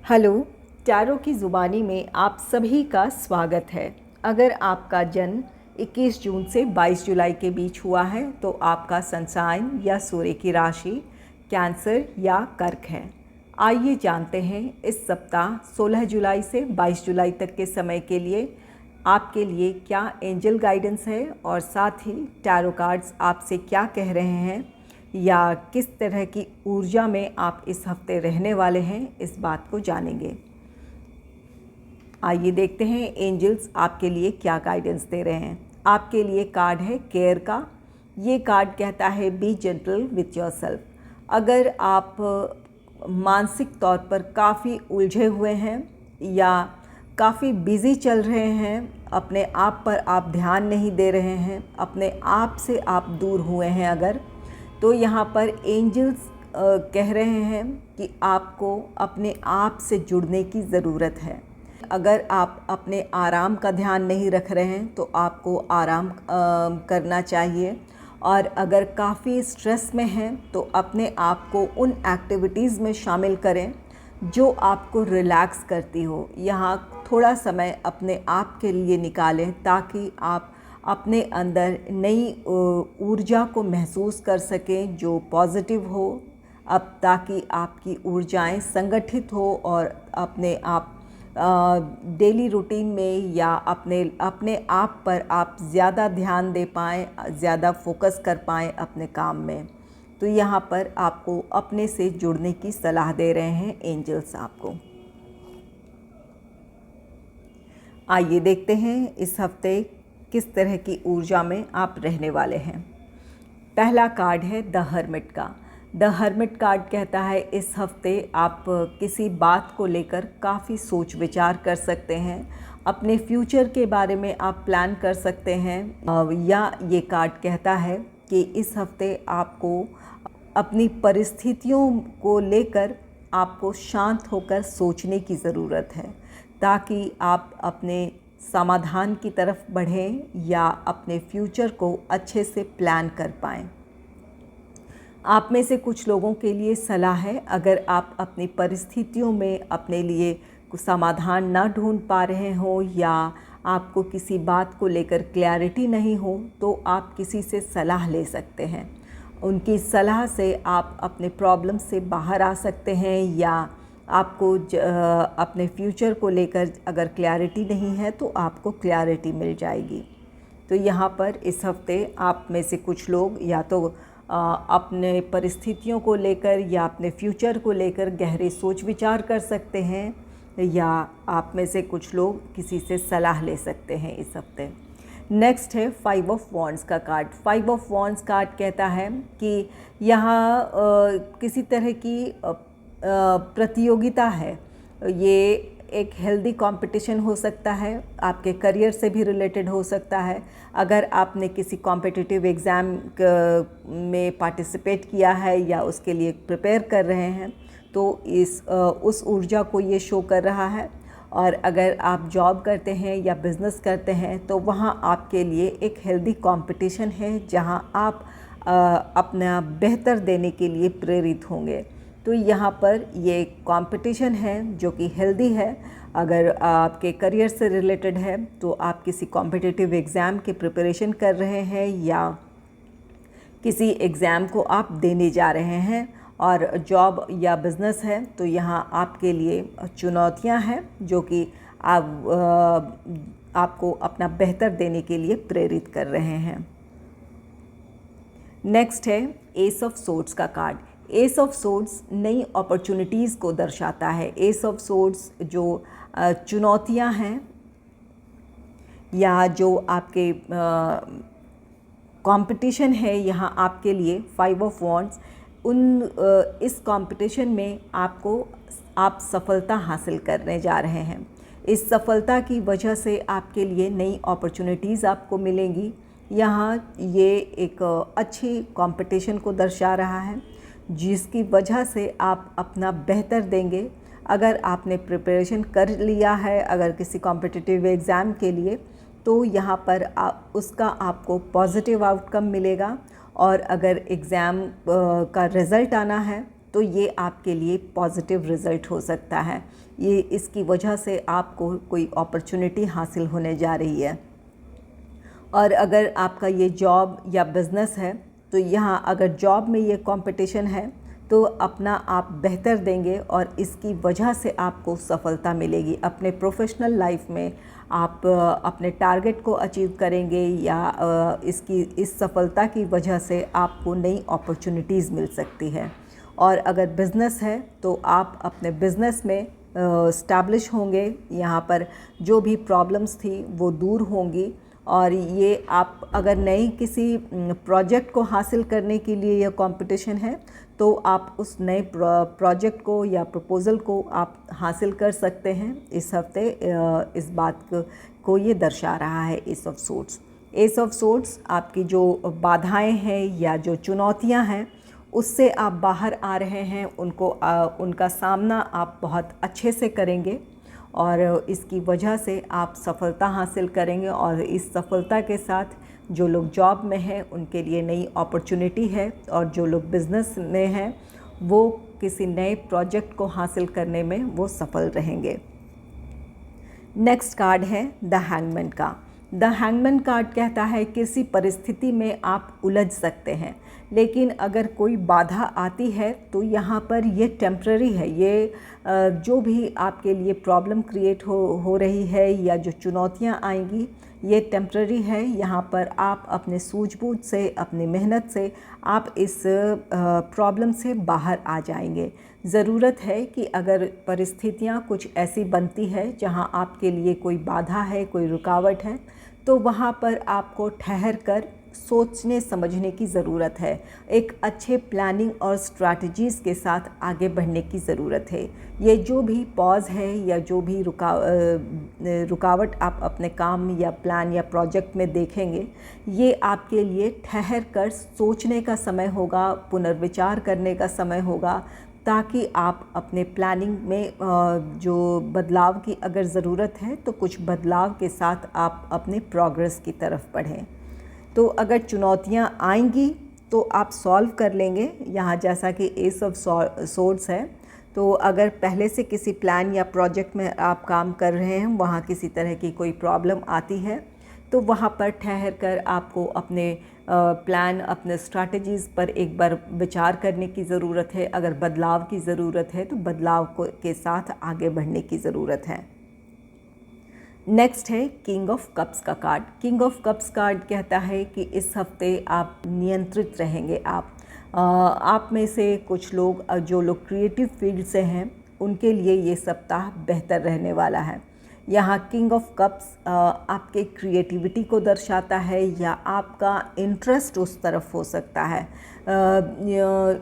Hello, tarot की ज़ुबानी में आप सभी का स्वागत है। अगर आपका जन्म 21 जून से 22 जुलाई के बीच हुआ है तो आपका सन साइन या सूर्य की राशि कैंसर या कर्क है। आइए जानते हैं इस सप्ताह 16 जुलाई से 22 जुलाई तक के समय के लिए आपके लिए क्या एंजल गाइडेंस है और साथ ही टैरो कार्ड्स आपसे क्या कह रहे हैं या किस तरह की ऊर्जा में आप इस हफ्ते रहने वाले हैं, इस बात को जानेंगे। आइए देखते हैं एंजल्स आपके लिए क्या गाइडेंस दे रहे हैं। आपके लिए कार्ड है केयर का। ये कार्ड कहता है बी जेंटल विथ योरसेल्फ। अगर आप मानसिक तौर पर काफ़ी उलझे हुए हैं या काफ़ी बिज़ी चल रहे हैं, अपने आप पर आप ध्यान नहीं दे रहे हैं, अपने आप से आप दूर हुए हैं अगर, तो यहाँ पर एंजल्स कह रहे हैं कि आपको अपने आप से जुड़ने की ज़रूरत है। अगर आप अपने आराम का ध्यान नहीं रख रहे हैं तो आपको आराम करना चाहिए, और अगर काफ़ी स्ट्रेस में हैं तो अपने आप को उन एक्टिविटीज़ में शामिल करें जो आपको रिलैक्स करती हो। यहाँ थोड़ा समय अपने आप के लिए निकालें ताकि आप अपने अंदर नई ऊर्जा को महसूस कर सकें जो पॉजिटिव हो, अब ताकि आपकी ऊर्जाएं संगठित हो और अपने आप डेली रूटीन में या अपने आप पर आप ज़्यादा ध्यान दे पाएँ, ज़्यादा फोकस कर पाएँ अपने काम में। तो यहाँ पर आपको अपने से जुड़ने की सलाह दे रहे हैं एंजल्स आपको। आइए देखते हैं इस हफ्ते किस तरह की ऊर्जा में आप रहने वाले हैं। पहला कार्ड है द हर्मिट का। द हर्मिट कार्ड कहता है इस हफ्ते आप किसी बात को लेकर काफ़ी सोच विचार कर सकते हैं, अपने फ्यूचर के बारे में आप प्लान कर सकते हैं, या ये कार्ड कहता है कि इस हफ्ते आपको अपनी परिस्थितियों को लेकर आपको शांत होकर सोचने की ज़रूरत है ताकि आप अपने समाधान की तरफ बढ़ें या अपने फ्यूचर को अच्छे से प्लान कर पाएँ। आप में से कुछ लोगों के लिए सलाह है, अगर आप अपनी परिस्थितियों में अपने लिए कुछ समाधान ना ढूंढ पा रहे हो या आपको किसी बात को लेकर क्लैरिटी नहीं हो तो आप किसी से सलाह ले सकते हैं। उनकी सलाह से आप अपने प्रॉब्लम से बाहर आ सकते हैं, या आपको अपने फ्यूचर को लेकर अगर क्लैरिटी नहीं है तो आपको क्लैरिटी मिल जाएगी। तो यहाँ पर इस हफ्ते आप में से कुछ लोग या तो अपने परिस्थितियों को लेकर या अपने फ्यूचर को लेकर गहरे सोच विचार कर सकते हैं, या आप में से कुछ लोग किसी से सलाह ले सकते हैं इस हफ्ते। नेक्स्ट है 5 ऑफ वॉन्ड्स का कार्ड। 5 ऑफ वॉन्ड्स कार्ड कहता है कि यहाँ किसी तरह की प्रतियोगिता है। ये एक हेल्दी कंपटीशन हो सकता है, आपके करियर से भी रिलेटेड हो सकता है। अगर आपने किसी कॉम्पिटिटिव एग्ज़ाम में पार्टिसिपेट किया है या उसके लिए प्रिपेयर कर रहे हैं तो उस ऊर्जा को ये शो कर रहा है। और अगर आप जॉब करते हैं या बिज़नेस करते हैं तो वहाँ आपके लिए एक हेल्दी कंपटीशन है जहाँ आप अपना बेहतर देने के लिए प्रेरित होंगे। तो यहाँ पर ये कंपटीशन है जो कि हेल्दी है। अगर आपके करियर से रिलेटेड है तो आप किसी कॉम्पिटिटिव एग्ज़ाम के प्रिपरेशन कर रहे हैं या किसी एग्ज़ाम को आप देने जा रहे हैं, और जॉब या बिज़नेस है तो यहाँ आपके लिए चुनौतियाँ हैं जो कि आपको अपना बेहतर देने के लिए प्रेरित कर रहे हैं। नेक्स्ट है एस ऑफ सोर्ड्स का कार्ड। एस ऑफ सोर्ड्स नई अपॉर्चुनिटीज़ को दर्शाता है। एस ऑफ सोर्ड्स जो चुनौतियां हैं या जो आपके कंपटीशन है यहाँ आपके लिए 5 ऑफ वॉन्ड्स, इस कंपटीशन में आप सफलता हासिल करने जा रहे हैं। इस सफलता की वजह से आपके लिए नई अपॉर्चुनिटीज़ आपको मिलेंगी। यहाँ ये एक अच्छी कंपटीशन को दर्शा रहा है जिसकी वजह से आप अपना बेहतर देंगे। अगर आपने प्रिपरेशन कर लिया है अगर किसी कॉम्पिटिटिव एग्ज़ाम के लिए तो यहाँ पर उसका आपको पॉजिटिव आउटकम मिलेगा, और अगर एग्ज़ाम का रिज़ल्ट आना है तो ये आपके लिए पॉजिटिव रिज़ल्ट हो सकता है। ये इसकी वजह से आपको कोई अपॉर्चुनिटी हासिल होने जा रही है। और अगर आपका ये जॉब या बिज़नेस है तो यहाँ अगर जॉब में ये कंपटीशन है तो अपना आप बेहतर देंगे और इसकी वजह से आपको सफलता मिलेगी। अपने प्रोफेशनल लाइफ में आप अपने टारगेट को अचीव करेंगे या इस सफलता की वजह से आपको नई अपॉर्चुनिटीज़ मिल सकती है। और अगर बिज़नेस है तो आप अपने बिज़नेस में स्टैब्लिश होंगे। यहाँ पर जो भी प्रॉब्लम्स थी वो दूर होंगी और ये आप अगर नई किसी प्रोजेक्ट को हासिल करने के लिए यह कंपटीशन है तो आप उस नए प्रोजेक्ट को या प्रपोज़ल को आप हासिल कर सकते हैं। इस हफ्ते इस बात को ये दर्शा रहा है S of swords. S of swords आपकी जो बाधाएं हैं या जो चुनौतियां हैं उससे आप बाहर आ रहे हैं, उनका सामना आप बहुत अच्छे से करेंगे और इसकी वजह से आप सफलता हासिल करेंगे। और इस सफलता के साथ जो लोग जॉब में हैं उनके लिए नई अपॉर्चुनिटी है और जो लोग बिज़नेस में हैं वो किसी नए प्रोजेक्ट को हासिल करने में वो सफल रहेंगे। नेक्स्ट कार्ड है द हैंगमैन का। द हैंगमैन कार्ड कहता है किसी परिस्थिति में आप उलझ सकते हैं, लेकिन अगर कोई बाधा आती है तो यहाँ पर ये टेम्प्ररी है। ये जो भी आपके लिए प्रॉब्लम क्रिएट हो रही है या जो चुनौतियाँ आएंगी ये टेम्प्ररी है। यहाँ पर आप अपने सूझबूझ से, अपनी मेहनत से आप इस प्रॉब्लम से बाहर आ जाएंगे। ज़रूरत है कि अगर परिस्थितियाँ कुछ ऐसी बनती है जहाँ आपके लिए कोई बाधा है, कोई रुकावट है, तो वहाँ पर आपको ठहर कर सोचने समझने की ज़रूरत है। एक अच्छे प्लानिंग और स्ट्रैटेजीज़ के साथ आगे बढ़ने की ज़रूरत है। ये जो भी पॉज है या जो भी रुकावट आप अपने काम या प्लान या प्रोजेक्ट में देखेंगे, ये आपके लिए ठहर कर सोचने का समय होगा, पुनर्विचार करने का समय होगा, ताकि आप अपने प्लानिंग में जो बदलाव की अगर ज़रूरत है तो कुछ बदलाव के साथ आप अपने प्रोग्रेस की तरफ बढ़ें। तो अगर चुनौतियाँ आएंगी तो आप सॉल्व कर लेंगे। यहाँ जैसा कि एस ऑफ सोर्ड्स है, तो अगर पहले से किसी प्लान या प्रोजेक्ट में आप काम कर रहे हैं, वहाँ किसी तरह की कोई प्रॉब्लम आती है तो वहाँ पर ठहर कर आपको अपने प्लान, अपने स्ट्रैटेजीज़ पर एक बार विचार करने की ज़रूरत है। अगर बदलाव की ज़रूरत है तो बदलाव के साथ आगे बढ़ने की ज़रूरत है। नेक्स्ट है किंग ऑफ कप्स का card. King of cups card कहता है कि इस हफ्ते आप नियंत्रित रहेंगे। आप में से कुछ लोग, जो लोग क्रिएटिव फील्ड से हैं, उनके लिए ये सप्ताह बेहतर रहने वाला है। यहाँ किंग ऑफ कप्स आपके क्रिएटिविटी को दर्शाता है या आपका इंटरेस्ट उस तरफ हो सकता है।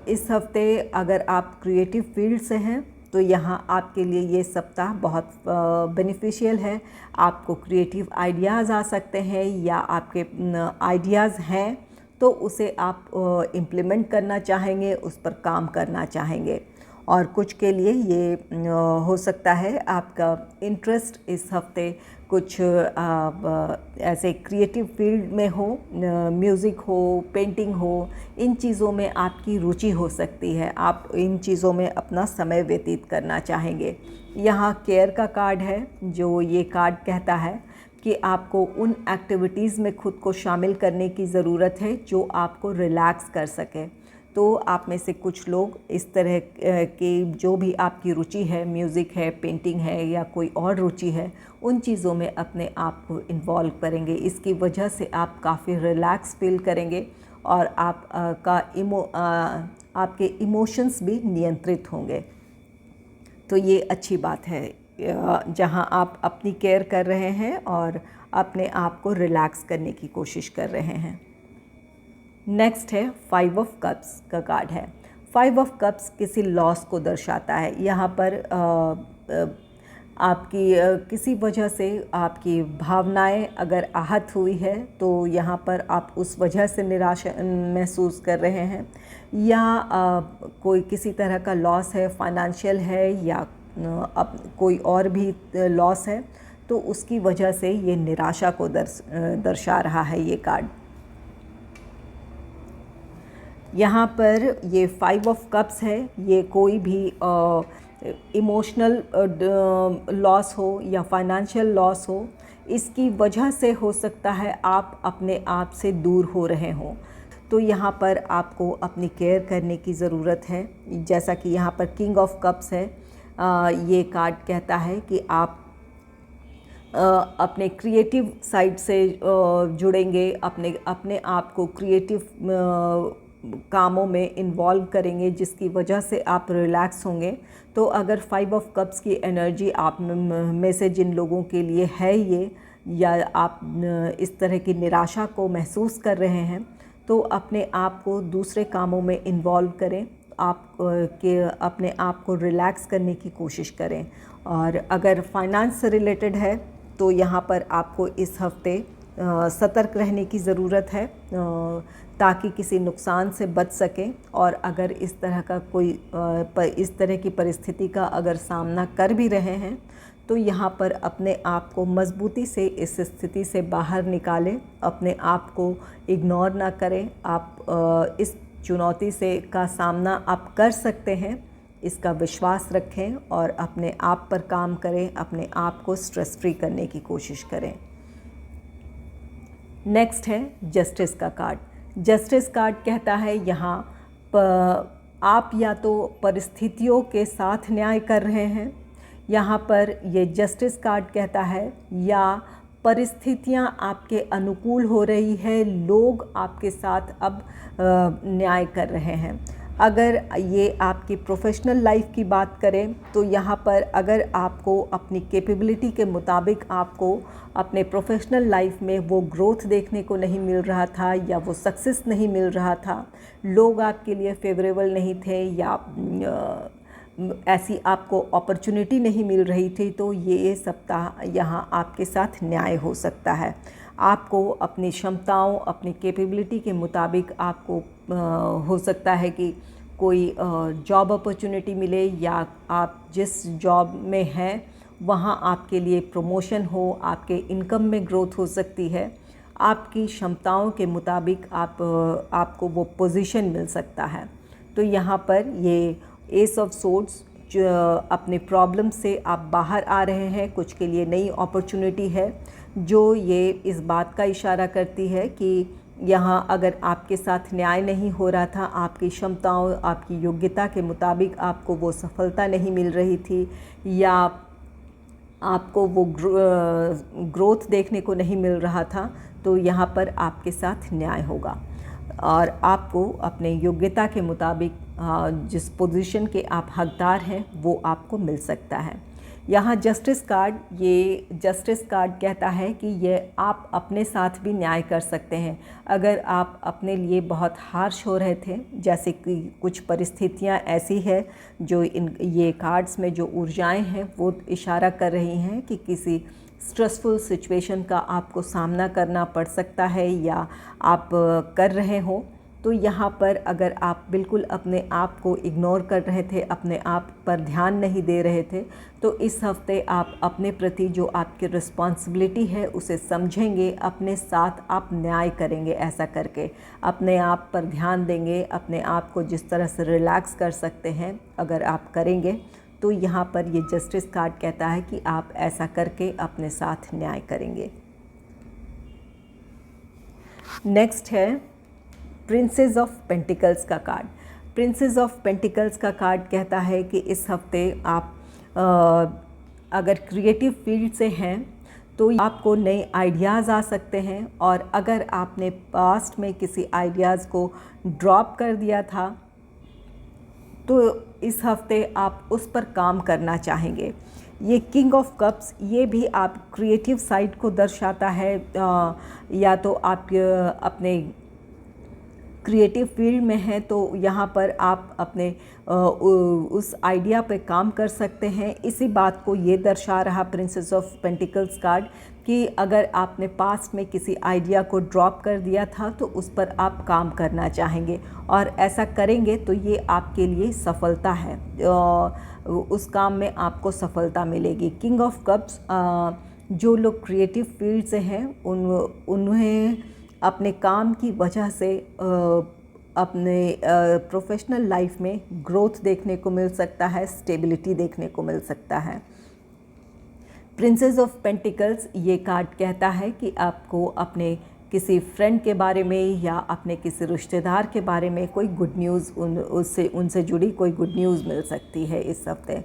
इस हफ्ते अगर आप क्रिएटिव फील्ड से हैं तो यहाँ आपके लिए ये सप्ताह बहुत बेनिफिशियल है। आपको क्रिएटिव आइडियाज़ आ सकते हैं या आपके आइडियाज़ हैं तो उसे आप इम्प्लीमेंट करना चाहेंगे, उस पर काम करना चाहेंगे। और कुछ के लिए ये हो सकता है आपका इंटरेस्ट इस हफ्ते कुछ ऐसे क्रिएटिव फील्ड में हो, म्यूज़िक हो, पेंटिंग हो, इन चीज़ों में आपकी रुचि हो सकती है। आप इन चीज़ों में अपना समय व्यतीत करना चाहेंगे। यहाँ केयर का कार्ड है, जो ये कार्ड कहता है कि आपको उन एक्टिविटीज़ में खुद को शामिल करने की ज़रूरत है जो आपको रिलैक्स कर सके। तो आप में से कुछ लोग इस तरह के जो भी आपकी रुचि है, म्यूज़िक है, पेंटिंग है या कोई और रुचि है, उन चीज़ों में अपने आप को इन्वॉल्व करेंगे। इसकी वजह से आप काफ़ी रिलैक्स फील करेंगे और आपके इमोशंस भी नियंत्रित होंगे। तो ये अच्छी बात है जहाँ आप अपनी केयर कर रहे हैं और अपने आप को रिलैक्स करने की कोशिश कर रहे हैं। नेक्स्ट है 5 ऑफ कप्स का कार्ड है। 5 ऑफ कप्स किसी लॉस को दर्शाता है। यहाँ पर आपकी किसी वजह से आपकी भावनाएं अगर आहत हुई है तो यहाँ पर आप उस वजह से निराशा महसूस कर रहे हैं या कोई किसी तरह का लॉस है, फाइनेंशियल है या अब कोई और भी लॉस है, तो उसकी वजह से ये निराशा को दर्शा रहा है ये कार्ड। यहाँ पर ये 5 ऑफ कप्स है, ये कोई भी इमोशनल लॉस हो या फाइनेंशियल लॉस हो, इसकी वजह से हो सकता है आप अपने आप से दूर हो रहे हों। तो यहाँ पर आपको अपनी केयर करने की ज़रूरत है। जैसा कि यहाँ पर किंग ऑफ कप्स है, ये कार्ड कहता है कि आप अपने क्रिएटिव साइड से जुड़ेंगे, अपने आप को क्रिएटिव कामों में इन्वॉल्व करेंगे, जिसकी वजह से आप रिलैक्स होंगे। तो अगर 5 ऑफ कप्स की एनर्जी आप में से जिन लोगों के लिए है ये, या आप इस तरह की निराशा को महसूस कर रहे हैं, तो अपने आप को दूसरे कामों में इन्वॉल्व करें, अपने आप को रिलैक्स करने की कोशिश करें। और अगर फाइनेंस से रिलेटेड है तो यहाँ पर आपको इस हफ्ते सतर्क रहने की ज़रूरत है, ताकि किसी नुकसान से बच सकें। और अगर इस तरह की परिस्थिति का अगर सामना कर भी रहे हैं, तो यहाँ पर अपने आप को मजबूती से इस स्थिति से बाहर निकालें, अपने आप को इग्नोर ना करें। आप इस चुनौती का सामना आप कर सकते हैं, इसका विश्वास रखें और अपने आप पर काम करें, अपने आप को स्ट्रेस फ्री करने की कोशिश करें। नेक्स्ट है जस्टिस का कार्ड। जस्टिस कार्ड कहता है यहाँ आप या तो परिस्थितियों के साथ न्याय कर रहे हैं, यहाँ पर ये जस्टिस कार्ड कहता है, या परिस्थितियाँ आपके अनुकूल हो रही है, लोग आपके साथ अब न्याय कर रहे हैं। अगर ये आपकी प्रोफेशनल लाइफ की बात करें तो यहाँ पर अगर आपको अपनी कैपेबिलिटी के मुताबिक आपको अपने प्रोफेशनल लाइफ में वो ग्रोथ देखने को नहीं मिल रहा था, या वो सक्सेस नहीं मिल रहा था, लोग आपके लिए फेवरेबल नहीं थे, या ऐसी आपको अपॉर्चुनिटी नहीं मिल रही थी, तो ये सप्ताह यहाँ आपके साथ न्याय हो सकता है। आपको अपनी क्षमताओं, अपनी कैपेबिलिटी के मुताबिक आपको हो सकता है कि कोई जॉब अपॉर्चुनिटी मिले, या आप जिस जॉब में हैं वहाँ आपके लिए प्रमोशन हो, आपके इनकम में ग्रोथ हो सकती है। आपकी क्षमताओं के मुताबिक आपको वो पोजीशन मिल सकता है। तो यहाँ पर ये एस ऑफ सोर्ड्स, जो अपने प्रॉब्लम से आप बाहर आ रहे हैं, कुछ के लिए नई अपॉर्चुनिटी है, जो ये इस बात का इशारा करती है कि यहाँ अगर आपके साथ न्याय नहीं हो रहा था, आपकी क्षमताओं, आपकी योग्यता के मुताबिक आपको वो सफलता नहीं मिल रही थी, या आपको वो ग्रोथ देखने को नहीं मिल रहा था, तो यहाँ पर आपके साथ न्याय होगा और आपको अपने योग्यता के मुताबिक जिस पोजीशन के आप हकदार हैं वो आपको मिल सकता है। यहाँ जस्टिस कार्ड कहता है कि ये आप अपने साथ भी न्याय कर सकते हैं। अगर आप अपने लिए बहुत हार्श हो रहे थे, जैसे कि कुछ परिस्थितियाँ ऐसी है जो ये कार्ड्स में जो ऊर्जाएं हैं वो इशारा कर रही हैं कि किसी स्ट्रेसफुल सिचुएशन का आपको सामना करना पड़ सकता है या आप कर रहे हो, तो यहाँ पर अगर आप बिल्कुल अपने आप को इग्नोर कर रहे थे, अपने आप पर ध्यान नहीं दे रहे थे, तो इस हफ्ते आप अपने प्रति जो आपकी रिस्पॉन्सिबिलिटी है उसे समझेंगे, अपने साथ आप न्याय करेंगे। ऐसा करके अपने आप पर ध्यान देंगे, अपने आप को जिस तरह से रिलैक्स कर सकते हैं अगर आप करेंगे, तो यहाँ पर ये जस्टिस कार्ड कहता है कि आप ऐसा करके अपने साथ न्याय करेंगे। नेक्स्ट है प्रिंसेस ऑफ पेंटिकल्स का कार्ड। प्रिंसेस ऑफ पेंटिकल्स का कार्ड कहता है कि इस हफ्ते आप अगर क्रिएटिव फील्ड से हैं तो आपको नए आइडियाज़ आ सकते हैं, और अगर आपने पास्ट में किसी आइडियाज़ को ड्रॉप कर दिया था तो इस हफ्ते आप उस पर काम करना चाहेंगे। ये किंग ऑफ कप्स, ये भी आप क्रिएटिव साइड को दर्शाता है, या तो आप अपने क्रिएटिव फील्ड में हैं तो यहाँ पर आप अपने उस आइडिया पे काम कर सकते हैं। इसी बात को ये दर्शा रहा प्रिंसेस ऑफ पेंटिकल्स कार्ड कि अगर आपने पास्ट में किसी आइडिया को ड्रॉप कर दिया था तो उस पर आप काम करना चाहेंगे, और ऐसा करेंगे तो ये आपके लिए सफलता है, उस काम में आपको सफलता मिलेगी। किंग ऑफ कप्स, जो लोग क्रिएटिव फील्ड से हैं उन्हें अपने काम की वजह से अपने प्रोफेशनल लाइफ में ग्रोथ देखने को मिल सकता है, स्टेबिलिटी देखने को मिल सकता है। प्रिंसेस ऑफ पेंटिकल्स ये कार्ड कहता है कि आपको अपने किसी फ्रेंड के बारे में या अपने किसी रिश्तेदार के बारे में कोई गुड न्यूज़ उनसे जुड़ी कोई गुड न्यूज़ मिल सकती है इस हफ्ते।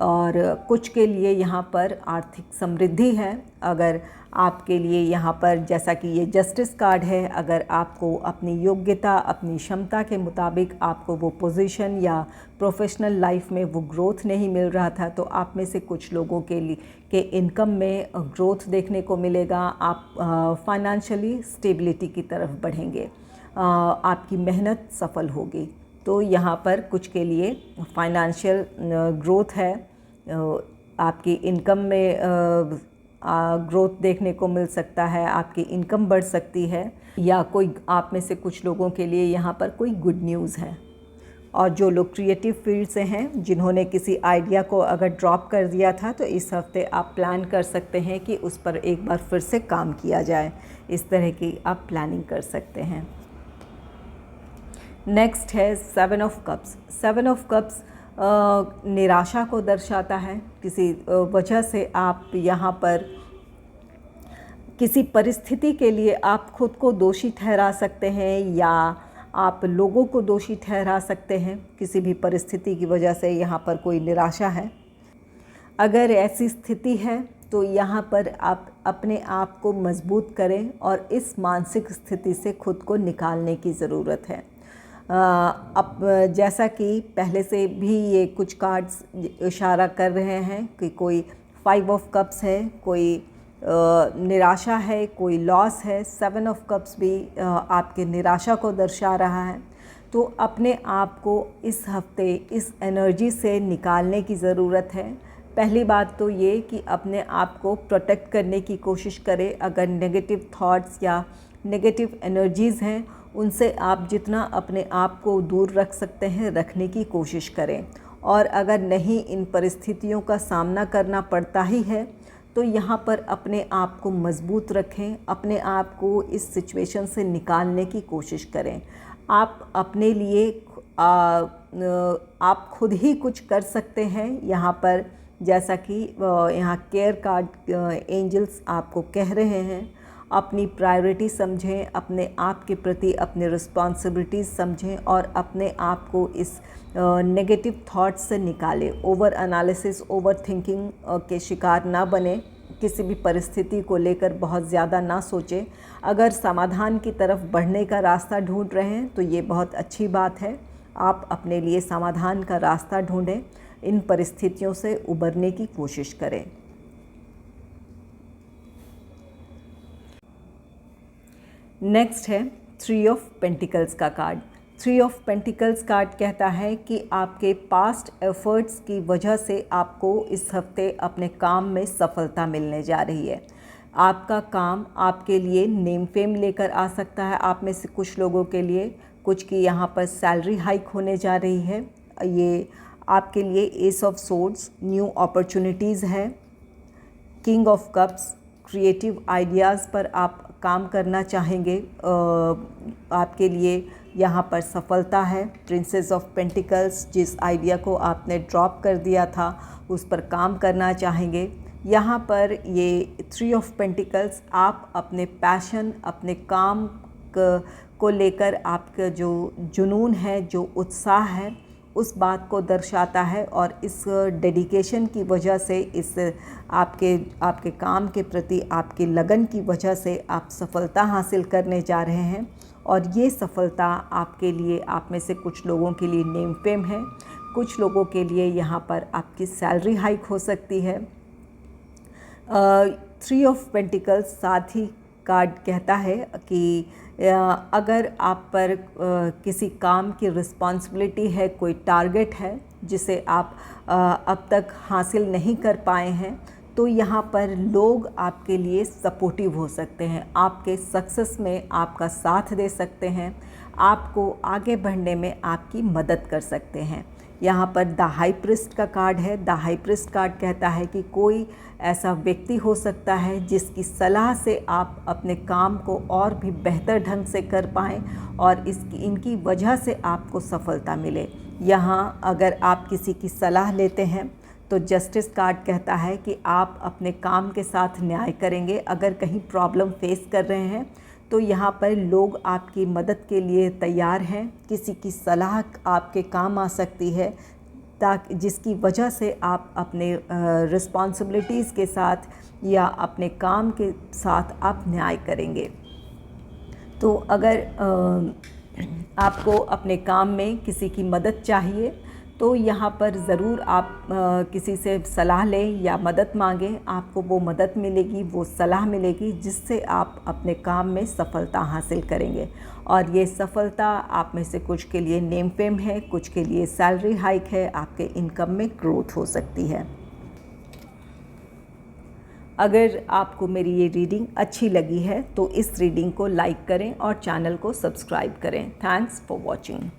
और कुछ के लिए यहाँ पर आर्थिक समृद्धि है। अगर आपके लिए यहाँ पर, जैसा कि ये जस्टिस कार्ड है, अगर आपको अपनी योग्यता, अपनी क्षमता के मुताबिक आपको वो पोजीशन या प्रोफेशनल लाइफ में वो ग्रोथ नहीं मिल रहा था, तो आप में से कुछ लोगों के लिए के इनकम में ग्रोथ देखने को मिलेगा। आप फाइनेंशियली स्टेबिलिटी की तरफ बढ़ेंगे, आपकी मेहनत सफल होगी। तो यहाँ पर कुछ के लिए फाइनेंशियल ग्रोथ है, आपकी इनकम में ग्रोथ देखने को मिल सकता है, आपकी इनकम बढ़ सकती है, या कोई आप में से कुछ लोगों के लिए यहाँ पर कोई गुड न्यूज़ है। और जो लोग क्रिएटिव फील्ड से हैं, जिन्होंने किसी आइडिया को अगर ड्रॉप कर दिया था, तो इस हफ्ते आप प्लान कर सकते हैं कि उस पर एक बार फिर से काम किया जाए। इस तरह की आप प्लानिंग कर सकते हैं। नेक्स्ट है 7 ऑफ कप्स। 7 ऑफ कप्स निराशा को दर्शाता है। किसी वजह से आप यहाँ पर किसी परिस्थिति के लिए आप खुद को दोषी ठहरा सकते हैं, या आप लोगों को दोषी ठहरा सकते हैं। किसी भी परिस्थिति की वजह से यहाँ पर कोई निराशा है। अगर ऐसी स्थिति है तो यहाँ पर आप अपने आप को मजबूत करें और इस मानसिक स्थिति से खुद को निकालने की ज़रूरत है। अब जैसा कि पहले से भी ये कुछ कार्ड्स इशारा कर रहे हैं कि कोई 5 ऑफ कप्स है, कोई निराशा है, कोई लॉस है। 7 ऑफ कप्स भी आपके निराशा को दर्शा रहा है। तो अपने आप को इस हफ्ते इस एनर्जी से निकालने की ज़रूरत है। पहली बात तो ये कि अपने आप को प्रोटेक्ट करने की कोशिश करें। अगर नेगेटिव थॉट्स या नेगेटिव एनर्जीज़ हैं, उनसे आप जितना अपने आप को दूर रख सकते हैं रखने की कोशिश करें। और अगर नहीं इन परिस्थितियों का सामना करना पड़ता ही है, तो यहाँ पर अपने आप को मजबूत रखें, अपने आप को इस सिचुएशन से निकालने की कोशिश करें। आप अपने लिए आप खुद ही कुछ कर सकते हैं। यहाँ पर जैसा कि यहाँ केयर कार्ड एंजल्स आपको कह रहे हैं, अपनी प्रायोरिटी समझें, अपने आप के प्रति अपने रिस्पॉन्सिबिलिटीज़ समझें और अपने आप को इस नेगेटिव थॉट्स से निकालें। ओवर एनालिसिस, ओवर थिंकिंग के शिकार ना बने। किसी भी परिस्थिति को लेकर बहुत ज़्यादा ना सोचें। अगर समाधान की तरफ बढ़ने का रास्ता ढूंढ रहे हैं तो ये बहुत अच्छी बात है। आप अपने लिए समाधान का रास्ता ढूंढें, इन परिस्थितियों से उबरने की कोशिश करें। नेक्स्ट है 3 ऑफ पेंटिकल्स का कार्ड। 3 ऑफ पेंटिकल्स कार्ड कहता है कि आपके पास्ट एफर्ट्स की वजह से आपको इस हफ्ते अपने काम में सफलता मिलने जा रही है। आपका काम आपके लिए नेम फेम लेकर आ सकता है। आप में से कुछ लोगों के लिए कुछ की यहाँ पर सैलरी हाइक होने जा रही है। ये आपके लिए ace of swords, new opportunities है। King of cups, creative ideas पर आप काम करना चाहेंगे, आपके लिए यहाँ पर सफलता है। प्रिंसेस ऑफ पेंटिकल्स, जिस आइडिया को आपने ड्रॉप कर दिया था उस पर काम करना चाहेंगे। यहाँ पर ये 3 ऑफ पेंटिकल्स, आप अपने पैशन, अपने काम को लेकर आपका जो जुनून है, जो उत्साह है, उस बात को दर्शाता है। और इस डेडिकेशन की वजह से, इस आपके काम के प्रति आपकी लगन की वजह से आप सफलता हासिल करने जा रहे हैं। और ये सफलता आपके लिए, आप में से कुछ लोगों के लिए नेम फेम है, कुछ लोगों के लिए यहाँ पर आपकी सैलरी हाइक हो सकती है। 3 ऑफ पेंटिकल्स साथ ही कार्ड कहता है कि अगर आप पर किसी काम की रिस्पॉन्सिबिलिटी है, कोई टारगेट है जिसे आप अब तक हासिल नहीं कर पाए हैं, तो यहाँ पर लोग आपके लिए सपोर्टिव हो सकते हैं, आपके सक्सेस में आपका साथ दे सकते हैं, आपको आगे बढ़ने में आपकी मदद कर सकते हैं। यहाँ पर द हाई प्रीस्ट का कार्ड है। द हाई प्रीस्ट कार्ड कहता है कि कोई ऐसा व्यक्ति हो सकता है जिसकी सलाह से आप अपने काम को और भी बेहतर ढंग से कर पाएँ और इनकी वजह से आपको सफलता मिले। यहाँ अगर आप किसी की सलाह लेते हैं तो जस्टिस कार्ड कहता है कि आप अपने काम के साथ न्याय करेंगे। अगर कहीं प्रॉब्लम फेस कर रहे हैं तो यहाँ पर लोग आपकी मदद के लिए तैयार हैं। किसी की सलाह आपके काम आ सकती है ताकि जिसकी वजह से आप अपने रिस्पॉन्सिबिलिटीज़ के साथ या अपने काम के साथ आप न्याय करेंगे। तो अगर आपको अपने काम में किसी की मदद चाहिए तो यहाँ पर ज़रूर आप किसी से सलाह लें या मदद मांगें। आपको वो मदद मिलेगी, वो सलाह मिलेगी जिससे आप अपने काम में सफलता हासिल करेंगे। और ये सफलता आप में से कुछ के लिए नेम फेम है, कुछ के लिए सैलरी हाइक है, आपके इनकम में ग्रोथ हो सकती है। अगर आपको मेरी ये रीडिंग अच्छी लगी है तो इस रीडिंग को लाइक करें और चैनल को सब्सक्राइब करें। Thanks for watching.